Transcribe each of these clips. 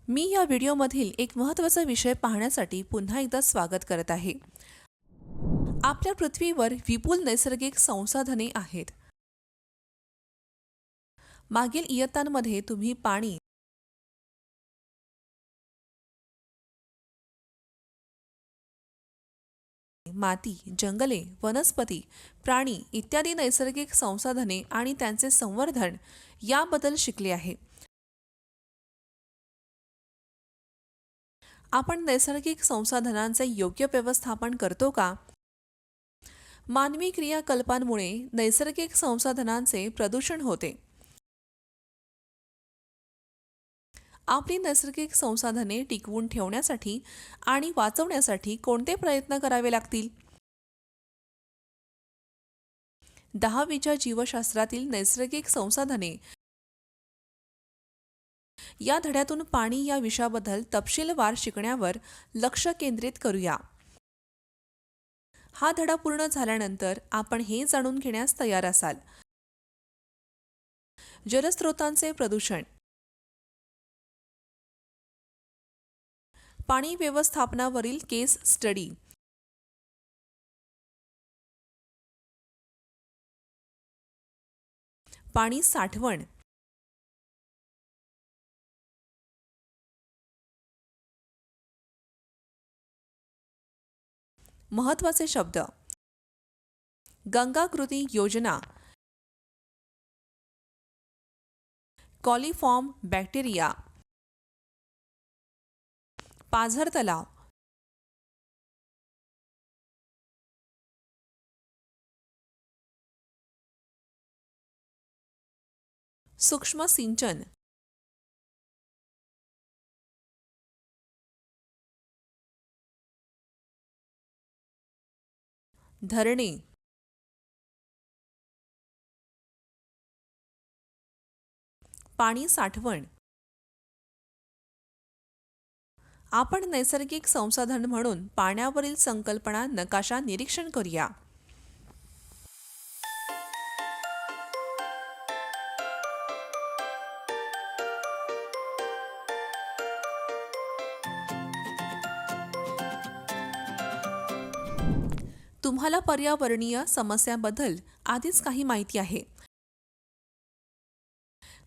मी या व्हिडिओमधील एक महत्त्वाचा विषय पाहण्यासाठी पुन्हा एकदा स्वागत करत आहे. आपल्या पृथ्वीवर विपुल नैसर्गिक संसाधने आहेत. मागील इयत्तांमध्ये तुम्ही पाणी, माती, जंगले, वनस्पती, प्राणी इत्यादी नैसर्गिक संसाधने आणि त्यांचे संवर्धन याबद्दल शिकले आहे. आपण नैसर्गिक संसाधनांचे योग्य व्यवस्थापन करतो का? मानवी क्रियाकल्पांमुळे नैसर्गिक संसाधनांचे प्रदूषण होते. आपली नैसर्गिक संसाधने टिकवून ठेवण्यासाठी आणि वाचवण्यासाठी कोणते प्रयत्न करावे लागतील? 10वीच्या जीवशास्त्रातील नैसर्गिक संसाधने या धड्यातून पाणी या विषयाबद्दल तपशीलवार शिकण्यावर लक्ष केंद्रित करूया. हा धडा पूर्ण झाल्यानंतर आपण हे जाणून घेण्यास तयार असाल. जलस्रोतांचे प्रदूषण, पाणी व्यवस्थापनावरील केस स्टडी, पाणी साठवण, महत्त्वाचे शब्द: गंगा कृती योजना, कॉलिफॉर्म बॅक्टेरिया, पाझर तलाव, सूक्ष्म सिंचन, धरणे, पाणी साठवण. आपण नैसर्गिक संसाधन म्हणून पाण्यावरील संकल्पना नकाशा निरीक्षण करूया. तुम्हाला पर्यावरणीय समस्यांबद्दल आधीच काही माहिती आहे.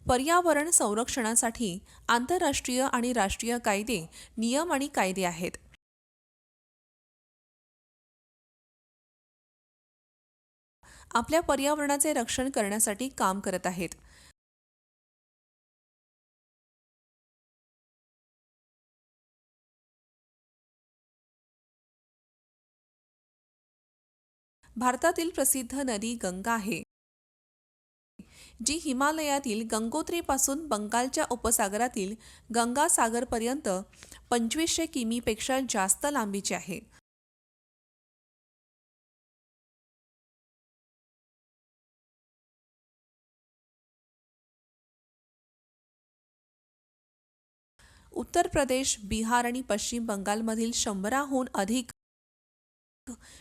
पर्यावरण संरक्षणासाठी आंतरराष्ट्रीय आणि राष्ट्रीय कायदे, नियम आणि कायदे आहेत. आपल्या पर्यावरणाचे रक्षण करण्यासाठी काम करत आहेत. भारतातील प्रसिद्ध नदी गंगा आहे, जी हिमालयातील गंगोत्रीपासून बंगालच्या उपसागरातील गंगासागरपर्यंत 2500 किमीपेक्षा जास्त लांबीची आहे. उत्तर प्रदेश, बिहार आणि पश्चिम बंगालमधील 100हून अधिक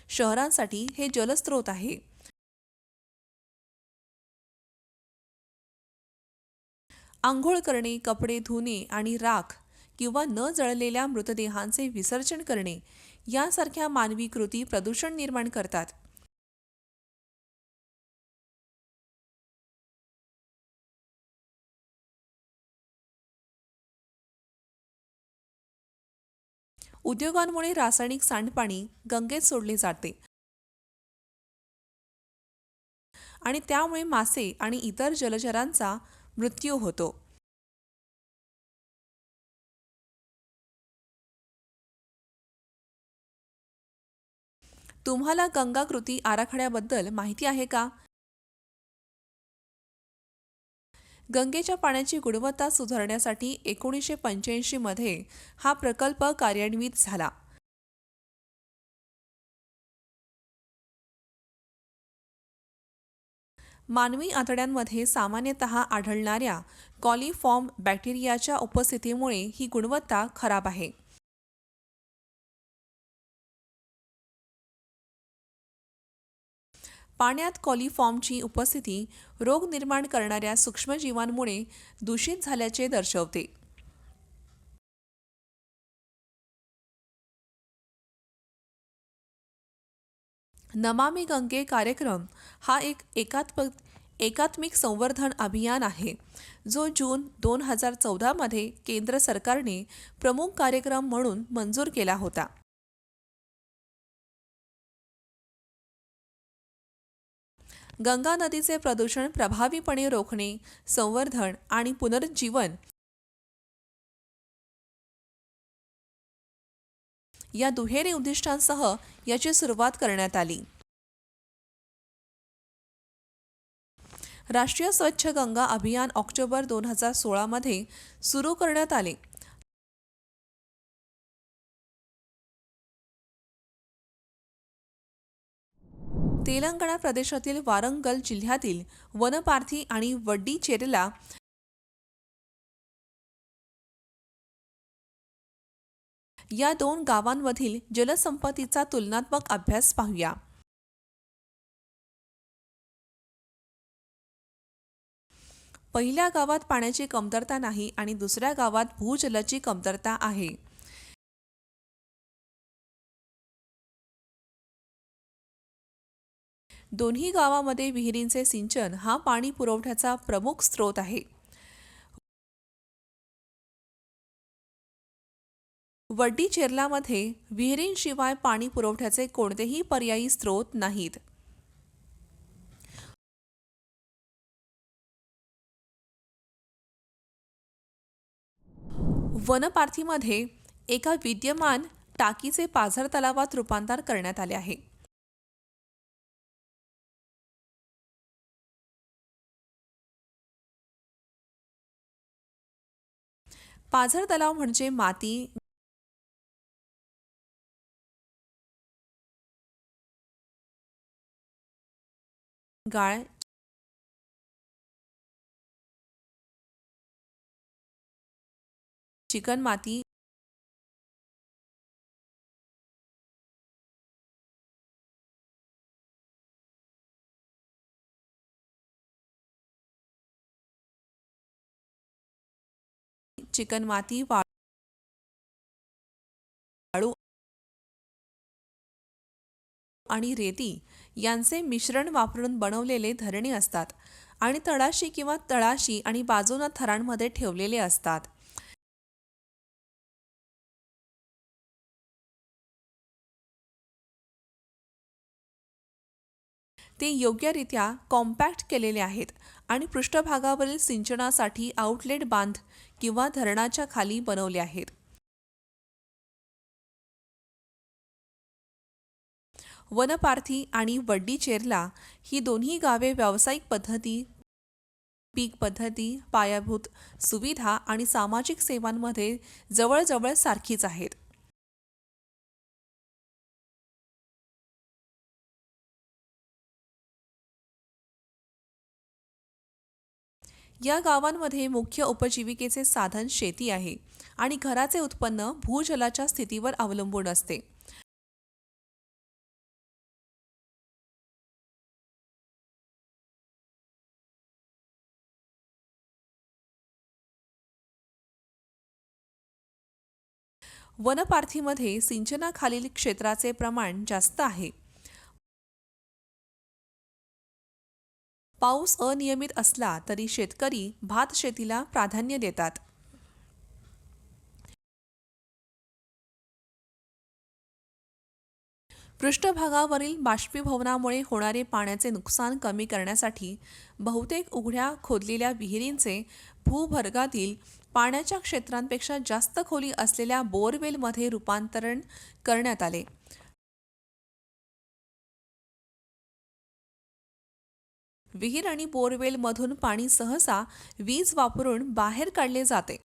शहरांसाठी हे जलस्रोत आहे. आंघोळ करणे, कपडे धुणे आणि राख किंवा न जळलेल्या मृतदेहांचे विसर्जन करणे यासारख्या मानवी कृती प्रदूषण निर्माण करतात. उद्योगांमुळे रासायनिक सांडपाणी गंगेत सोडले जाते आणि त्यामुळे मासे आणि इतर जलचरांचा मृत्यू होतो. तुम्हाला गंगा कृती आराखड्याबद्दल माहिती आहे का? गंगेच्या पाण्याची गुणवत्ता सुधारण्यासाठी 1985 मध्ये हा प्रकल्प कार्यान्वित झाला. मानवी आतड्यांमध्ये सामान्यतः आढळणाऱ्या कॉलिफॉर्म बॅक्टेरियाच्या उपस्थितीमुळे ही गुणवत्ता खराब आहे. पाण्यात कॉलिफॉर्मची उपस्थिती रोग निर्माण करणाऱ्या सूक्ष्मजीवांमुळे दूषित झाल्याचे दर्शवते. नमामि गंगे कार्यक्रम हा एक एकात्मिक संवर्धन अभियान आहे जो जून 2014 मध्ये केंद्र सरकारने प्रमुख कार्यक्रम म्हणून मंजूर केला होता. गंगा नदीचे प्रदूषण प्रभावीपणे रोखणे, संवर्धन आणि पुनरुज्जीवन या दुहेरी उद्दिष्टांसह याची सुरुवात करण्यात आली. राष्ट्रीय स्वच्छ गंगा अभियान ऑक्टोबर 2016 मध्ये सुरू करण्यात आले. तेलंगणा प्रदेशातील वारंगल जिल्ह्यातील वनपार्थी आणि वड्डीचेरला या दोन गावांमधील जलसंपत्तीचा तुलनात्मक अभ्यास पाहूया. पहिल्या गावात पाण्याची कमतरता नाही आणि दुसऱ्या गावात भूजलाची कमतरता आहे. दोन्ही गावांमध्ये विहिरींचे सिंचन हा पाणी पुरवठ्याचा प्रमुख स्रोत आहे. वड्डीचेरलामध्ये विहिरींशिवाय पाणी पुरवठ्याचे कोणतेही पर्यायी स्रोत नाहीत. वनपार्थीमध्ये एका विद्यमान टाकीचे पाझर तलावात रूपांतर करण्यात आले आहे. पाझर तलाव म्हणजे माती, गाळ, चिकणमाती, चिकणमाती, वाळू आणि रेती यांचे मिश्रण वापरून बनवलेले धरणे असतात आणि तळाशी किंवा तळाशी आणि बाजूने थरांमध्ये ठेवलेले असतात. ते योग्यरित्या कॉम्पॅक्ट केलेले आहेत आणि पृष्ठभागावरील सिंचनासाठी आउटलेट बांध किंवा धरणाच्या खाली बनवले आहेत. वनपार्थी आणि वड्डीचेरला ही दोन्ही गावे व्यावसायिक पद्धती, पीक पद्धती, पायाभूत सुविधा आणि सामाजिक सेवांमध्ये जवळजवळ सारखीच आहेत. या गावांमध्ये मुख्य उपजीविकेचे साधन शेती आहे आणि घराचे उत्पन्न भूजलाच्या स्थितीवर अवलंबून असते. वनपार्थीमध्ये सिंचनाखालील क्षेत्राचे प्रमाण जास्त आहे. पाऊस अनियमित असला तरी शेतकरी भात शेतीला प्राधान्य देतात. पृष्ठभागावरील बाष्पीभवनामुळे होणारे पाण्याचे नुकसान कमी करण्यासाठी बहुतेक उघड्या खोदलेल्या विहिरींचे भूगर्भातील पाण्याच्या क्षेत्रांपेक्षा जास्त खोली असलेल्या बोअरवेलमध्ये रूपांतरण करण्यात आले. विहीर आणि बोअरवेलमधून पाणी सहसा वीज वापरून बाहेर काढले जाते,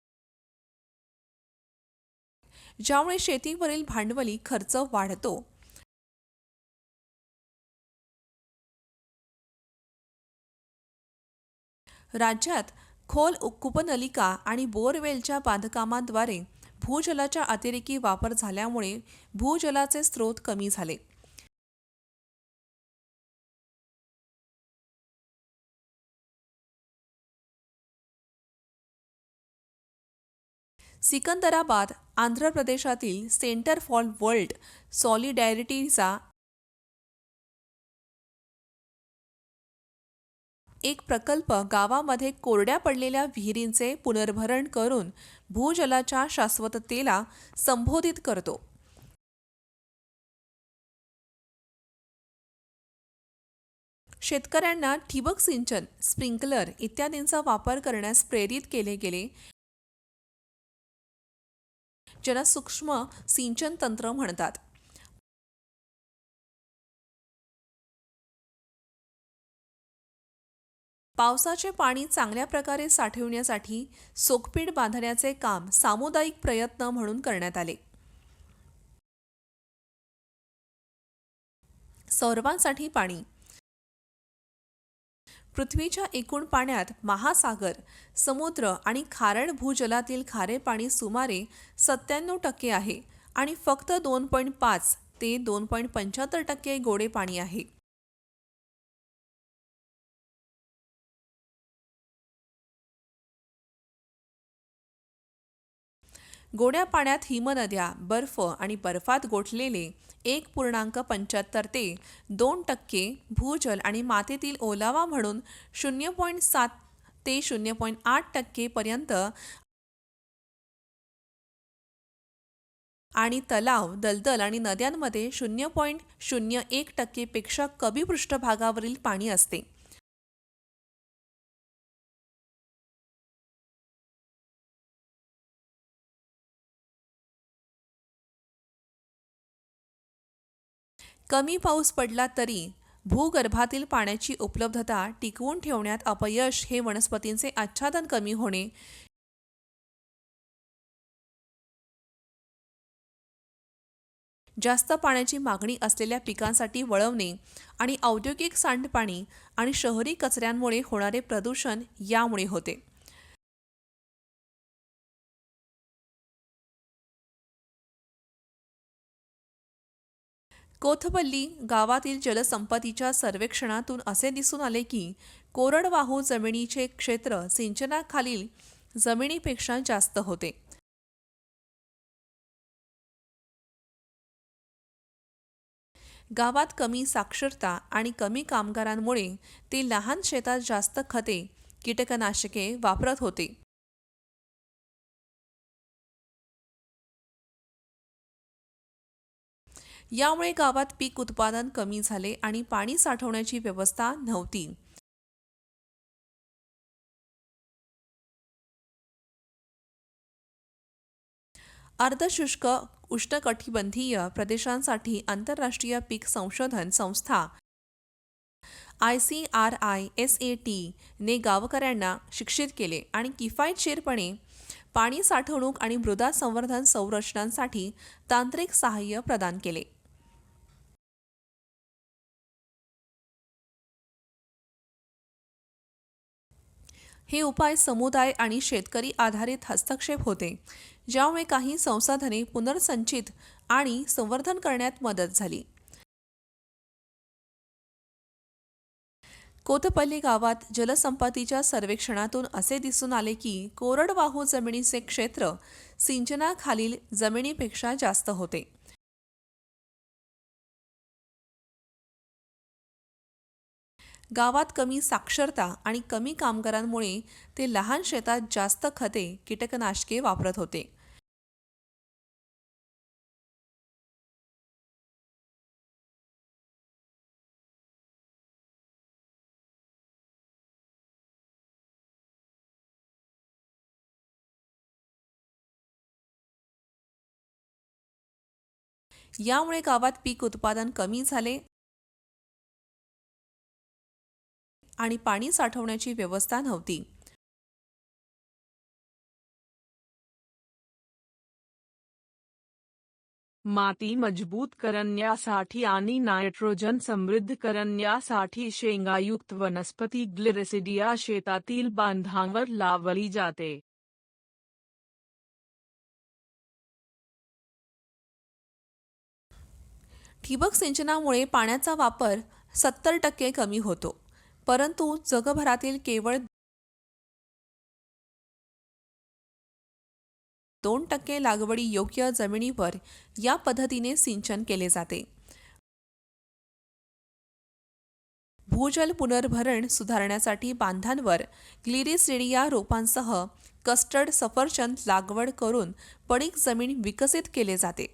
ज्यामुळे शेतीवरील भांडवली खर्च वाढतो. राज्यात खोल कूपनलिका आणि बोअरवेलच्या बांधकामाद्वारे भूजलाचा अतिरेकी वापर झाल्यामुळे भूजलाचे स्रोत कमी झाले. सिकंदराबाद आंध्र प्रदेशातील सेंटर फॉर वर्ल्ड सॉलिडॅरिटीचा एक प्रकल्प गावामध्ये कोरड्या पडलेल्या विहिरींचे पुनर्भरण करून भूजलाच्या शाश्वततेला संबोधित करतो. शेतकऱ्यांना ठिबक सिंचन, स्प्रिंकलर इत्यादींचा वापर करण्यास प्रेरित केले गेले, ज्याला सूक्ष्म सिंचन तंत्र म्हणतात. पावसाचे पाणी चांगल्या प्रकारे साठवण्यासाठी सोकपीट बांधण्याचे काम सामुदायिक प्रयत्न म्हणून करण्यात आले. सर्वांसाठी पाणी. पृथ्वीच्या एकूण पाण्यात महासागर, समुद्र आणि खारट भूजलातील खारे पाणी सुमारे 97% आहे आणि फक्त 2.5 ते 2.75% गोडे पाणी आहे. गोड्या पाण्यात हिमनद्या, बर्फ आणि बर्फात गोठलेले 1.75 ते 2% भूजल आणि मातीतील ओलावा म्हणून 0.7 ते 0.8% पर्यंत आणि तलाव, दलदल आणि नद्यांमध्ये 0.01% पेक्षा कमी पृष्ठभागावरील पाणी असते. कमी पाऊस पडला तरी भूगर्भातील पाण्याची उपलब्धता टिकवून ठेवण्यात अपयश हे वनस्पतींचे आच्छादन कमी होणे, जास्त पाण्याची मागणी असलेल्या पिकांसाठी वळवणे आणि औद्योगिक सांडपाणी आणि शहरी कचऱ्यांमुळे होणारे प्रदूषण यामुळे होते. कोथपल्ली गावातील जलसंपत्तीच्या सर्वेक्षणातून असे दिसून आले की कोरडवाहू जमिनीचे क्षेत्र सिंचनाखालील जमिनीपेक्षा जास्त होते. गावात कमी साक्षरता आणि कमी कामगारांमुळे ते लहान शेतात जास्त खते, कीटकनाशके वापरत होते. यामुळे गावात पीक उत्पादन कमी झाले आणि पाणी साठवण्याची व्यवस्था नव्हती. अर्धशुष्क उष्णकटिबंधीय प्रदेशांसाठी आंतरराष्ट्रीय पीक संशोधन संस्था ICRISAT ने गावकऱ्यांना शिक्षित केले आणि किफायतशीरपणे पाणी साठवणूक आणि मृदा संवर्धन संरचनांसाठी तांत्रिक सहाय्य प्रदान केले. हे उपाय समुदाय आणि शेतकरी आधारित हस्तक्षेप होते, ज्यामुळे काही संसाधने पुनर्संचित आणि संवर्धन करण्यात मदत झाली. कोतपल्ली गावात जलसंपत्तीच्या सर्वेक्षणातून असे दिसून आले की कोरडवाहू जमिनीचे क्षेत्र सिंचनाखालील जमिनीपेक्षा जास्त होते. गावात कमी साक्षरता आणि कमी कामगारांमुळे ते लहान शेतात जास्त खते, कीटकनाशके वापरत होते. यामुळे गावात पीक उत्पादन कमी झाले आणि पाणी साठवण्याची व्यवस्था नव्हती. माती मजबूत करण्यासाठी आणि नायट्रोजन समृद्ध करण्यासाठी शेंगायुक्त वनस्पती ग्लिरिसिडिया शेतातील बांधांवर लावली जाते. ठिबक सिंचनामुळे पाण्याचा वापर 70% कमी होतो, परंतु जगभरातील केवळ 2% लागवडी योग्य जमिनीवर या पद्धतीने सिंचन केले जाते. भूजल पुनर्भरण सुधारण्यासाठी बांधांवर ग्लिरिसिडिया रोपांसह कस्टर्ड सफरचंद लागवड करून पडीक जमीन विकसित केले जाते.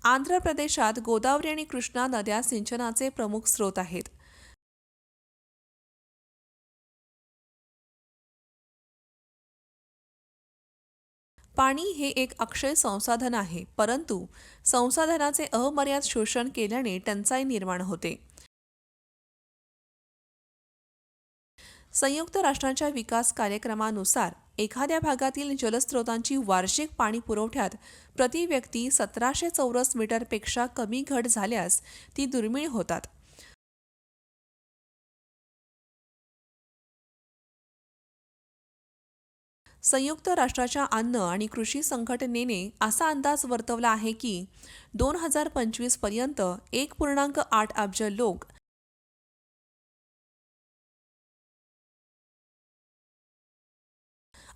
आंध्र प्रदेशात गोदावरी आणि कृष्णा नद्या सिंचनाचे प्रमुख स्रोत आहेत. पाणी हे एक अक्षय संसाधन आहे, परंतु संसाधनाचे अमर्याद शोषण केल्याने टंचाई निर्माण होते. संयुक्त राष्ट्रांच्या विकास कार्यक्रमानुसार एखाद्या भागातील जलस्रोतांची वार्षिक पाणी पुरवठ्यात प्रति व्यक्ती 1700 चौरस मीटरपेक्षा कमी घट झाल्यास ती दुर्मिळ होतात. संयुक्त राष्ट्राच्या अन्न आणि कृषी संघटनेने असा अंदाज वर्तवला आहे की 2025 पर्यंत 1.8 अब्ज लोक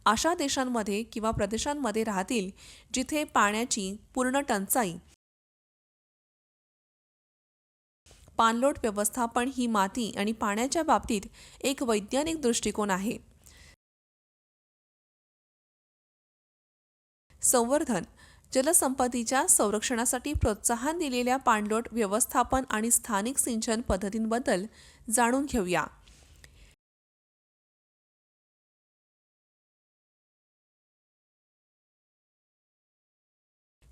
अशा देशांमध्ये किंवा प्रदेशांमध्ये राहतील जिथे पाण्याची पूर्ण टंचाई. पाणलोट व्यवस्थापन ही माती आणि पाण्याच्या बाबतीत एक वैज्ञानिक दृष्टिकोन आहे. संवर्धन जलसंपत्तीच्या संरक्षणासाठी प्रोत्साहन दिलेल्या पाणलोट व्यवस्थापन आणि स्थानिक सिंचन पद्धतींबद्दल जाणून घेऊया.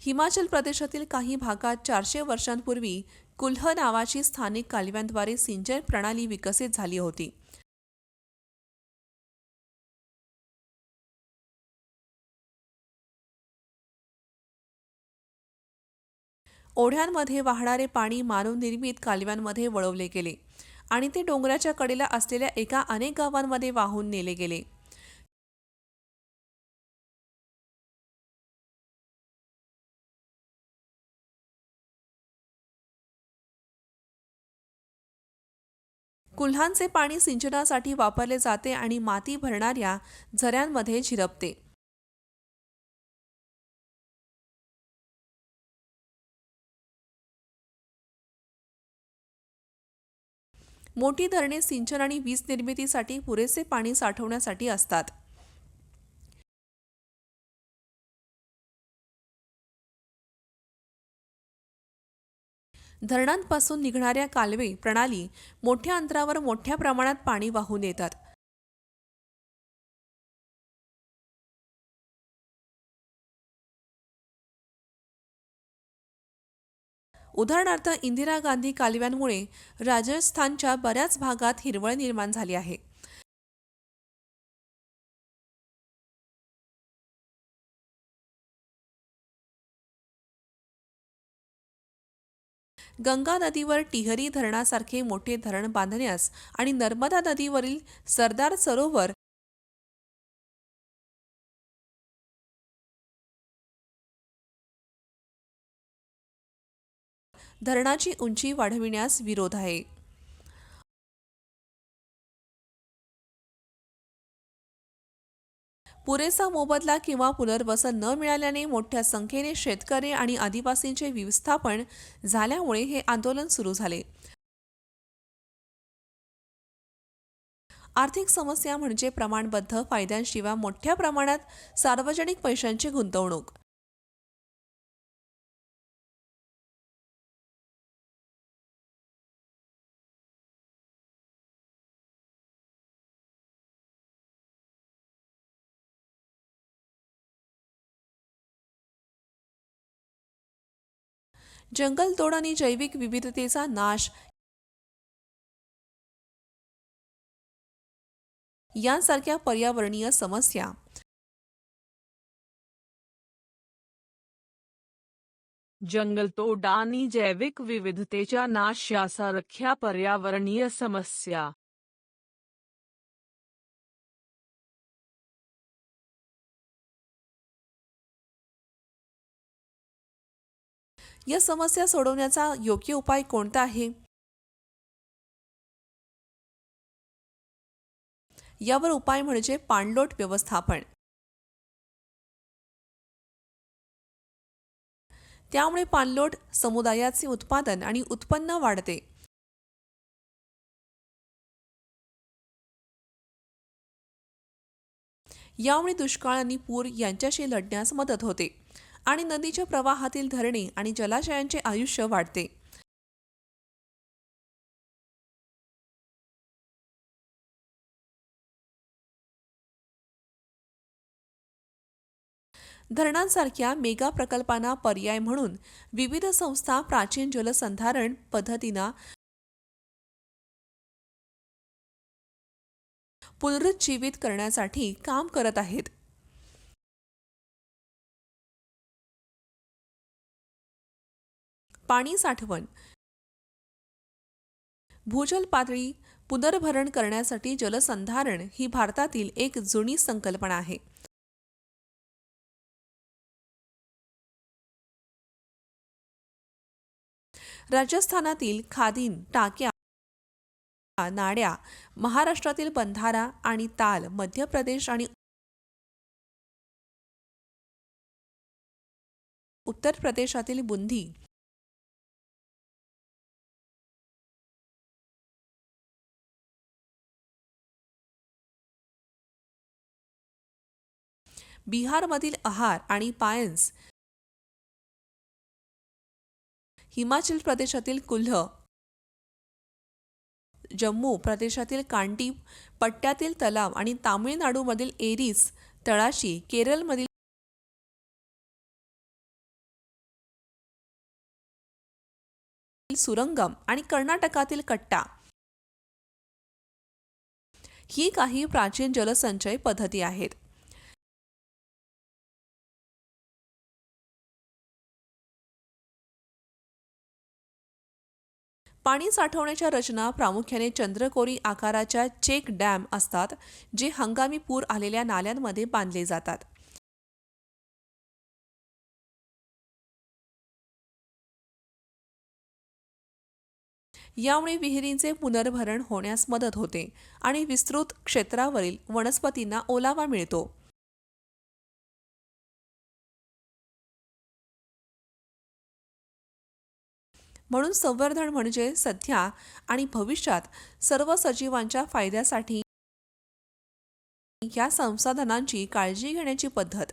हिमाचल प्रदेशातील काही भागात 400 वर्षांपूर्वी कुल्ह नावाची स्थानिक कालव्यांद्वारे सिंचन प्रणाली विकसित झाली होती. ओढ्यांमध्ये वाहणारे पाणी मानवनिर्मित कालव्यांमध्ये वळवले गेले आणि ते डोंगराच्या कडेला असलेल्या एका अनेक गावांमध्ये वाहून नेले गेले. कुल्हांचे पाणी सिंचनासाठी वापरले जाते आणि माती भरणाऱ्या झऱ्यांमध्ये झिरपते. मोठी धरणे सिंचन आणि वीज निर्मितीसाठी पुरेसे पाणी साठवण्यासाठी असतात. धरणांपासून निघणाऱ्या कालवे प्रणाली मोठ्या अंतरावर मोठ्या प्रमाणात पाणी वाहून नेतात. उदाहरणार्थ इंदिरा गांधी कालव्यांमुळे राजस्थानच्या बऱ्याच भागात हिरवळ निर्माण झाली आहे. गंगा नदीवर टिहरी धरणासारखे मोठे धरण बांधण्यास आणि नर्मदा नदीवरील सरदार सरोवर धरणाची उंची वाढविण्यास विरोध आहे. पुरेसा मोबदला किंवा पुनर्वसन न मिळाल्याने मोठ्या संख्येने शेतकरी आणि आदिवासींचे विस्थापन झाल्यामुळे हे आंदोलन सुरू झाले. आर्थिक समस्या म्हणजे प्रमाणबद्ध फायद्यांशिवाय मोठ्या प्रमाणात सार्वजनिक पैशांची गुंतवणूक. जंगलतोड आणि जैविक विविधतेचा नाश यांसारख्या पर्यावरणीय समस्या जंगलतोड आणि जैविक विविधतेच्या नाश यासारख्या पर्यावरणीय समस्या या समस्या सोडवण्याचा योग्य उपाय कोणता आहे? यावर उपाय म्हणजे पाणलोट व्यवस्थापन. त्यामुळे पाणलोट समुदायाचे उत्पादन आणि उत्पन्न वाढते. यामुळे दुष्काळ आणि पूर यांच्याशी लढण्यास मदत होते आणि नदीच्या प्रवाहातील धरणे आणि जलाशयांचे आयुष्य वाढते. धरणांसारख्या मेगा प्रकल्पांना पर्याय म्हणून विविध संस्था प्राचीन जलसंधारण पद्धतींना पुनरुज्जीवित करण्यासाठी काम करत आहेत. पाणी साठवण. भूजल पातळी पुनर्भरण करण्यासाठी जलसंधारण ही भारतातील एक जुनी संकल्पना आहे. राजस्थानातील खादीन टाक्या, नाड्या, महाराष्ट्रातील बंधारा आणि ताल, मध्य प्रदेश आणि उत्तर प्रदेशातील बुंदी, बिहारमधील अहार आणि पायन्स, हिमाचल प्रदेशातील कुल्ह, जम्मू प्रदेशातील कांडी पट्ट्यातील तलाव आणि तामिळनाडूमधील एरिस तळाशी, केरळमधील सुरंगम आणि कर्नाटकातील कट्टा ही काही प्राचीन जलसंचय पद्धती आहेत. पाणी साठवण्याच्या रचना प्रामुख्याने चंद्रकोरी आकाराच्या चेक डॅम असतात, जे हंगामी पूर आलेल्या नाल्यांमध्ये बांधले जातात. यामुळे विहिरींचे पुनर्भरण होण्यास मदत होते आणि विस्तृत क्षेत्रावरील वनस्पतींना ओलावा मिळतो. म्हणून संवर्धन म्हणजे सध्या आणि भविष्यात सर्व सजीवांच्या फायद्यासाठी या संसाधनांची काळजी घेण्याची पद्धत.